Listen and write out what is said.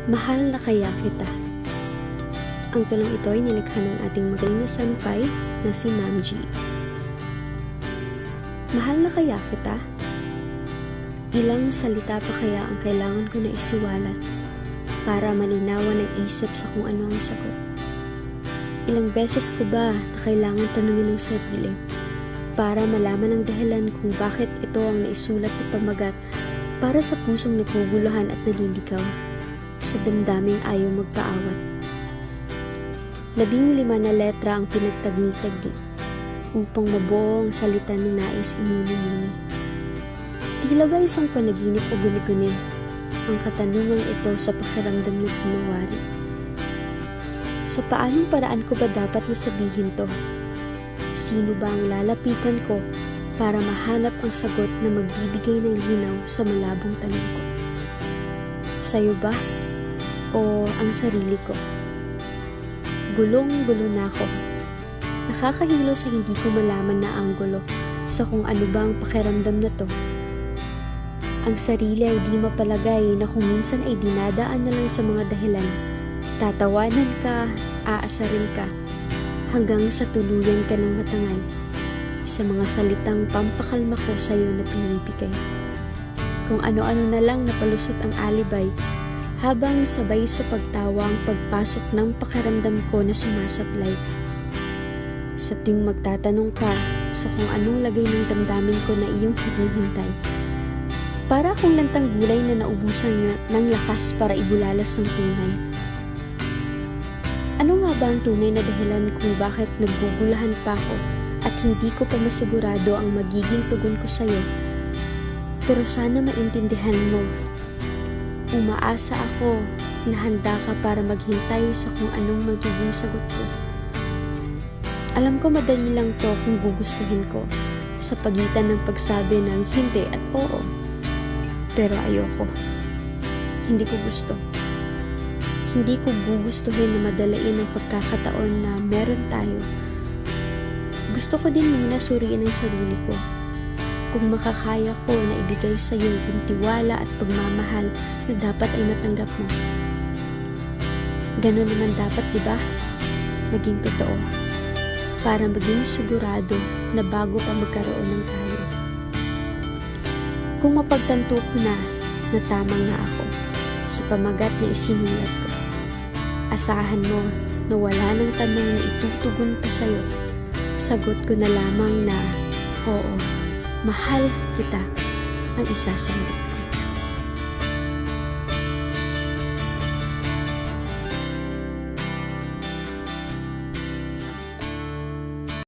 Mahal na kaya kita. Ang tulang ito ay nilikha ng ating magaling na senpai na si Ma'am G. Mahal na kaya kita? Ilang salita pa kaya ang kailangan ko na isiwalat para malinawan ang isip sa kung ano ang sagot? Ilang beses ko ba na kailangan tanungin ang sarili para malaman ang dahilan kung bakit ito ang naisulat na pamagat para sa pusong naguguluhan at naliligaw, sa damdaming ayaw magpaawat. 15 na letra ang pinagtagni-tagni upang mabuo ang salita na nais imuni-muni. Tila ba isang panaginip o guni-gunin ang katanungang ito sa pakiramdam na ginawari? Sa paanong paraan ko ba dapat na sabihin to? Sino ba ang lalapitan ko para mahanap ang sagot na magbibigay ng linaw sa malabong tanong ko? Sa'yo ba? O ang sarili ko? Gulong-gulo na ako. Nakakahilo sa hindi ko malaman na anggulo sa kung ano ba ang pakiramdam na to. Ang sarili ay di mapalagay na kung minsan ay dinadaan na lang sa mga dahilan. Tatawanan ka, aasarin ka, hanggang sa tuluyan ka ng matangay sa mga salitang pampakalma ko sa iyo na pinipigay. Kung ano-ano na lang napalusot ang alibay, habang sabay sa pagtawa ang pagpasok ng pakiramdam ko na sumasablay. Sa tuwing magtatanong ka sa kung anong lagay ng damdamin ko na iyong hinihintay, para akong lantang gulay na naubusan ng lakas para ibulalas ang tunay. Ano nga ba ang tunay na dahilan kung bakit naggugulahan pa ako at hindi ko pa masigurado ang magiging tugon ko sa'yo? Pero sana maintindihan mo. Umaasa ako na handa ka para maghintay sa kung anong magiging sagot ko. Alam ko madali lang to kung gugustuhin ko sa pagitan ng pagsabi ng hindi at oo. Pero ayoko. Hindi ko gusto. Hindi ko gugustuhin na madalain ang pagkakataon na meron tayo. Gusto ko din muna suriin ang sarili ko. Kung makakaya ko na ibigay sa iyo yung tiwala at pagmamahal na dapat ay matanggap mo. Ganon naman dapat, di ba? Maging totoo. Para maging sigurado na bago pa magkaroon ng tayo. Kung mapagtanto ko na tama nga ako sa pamagat na isinulat ko, asahan mo na wala ng tanong na itutugon pa sa'yo. Sagot ko na lamang na, oo, mahal kita ang isasagot.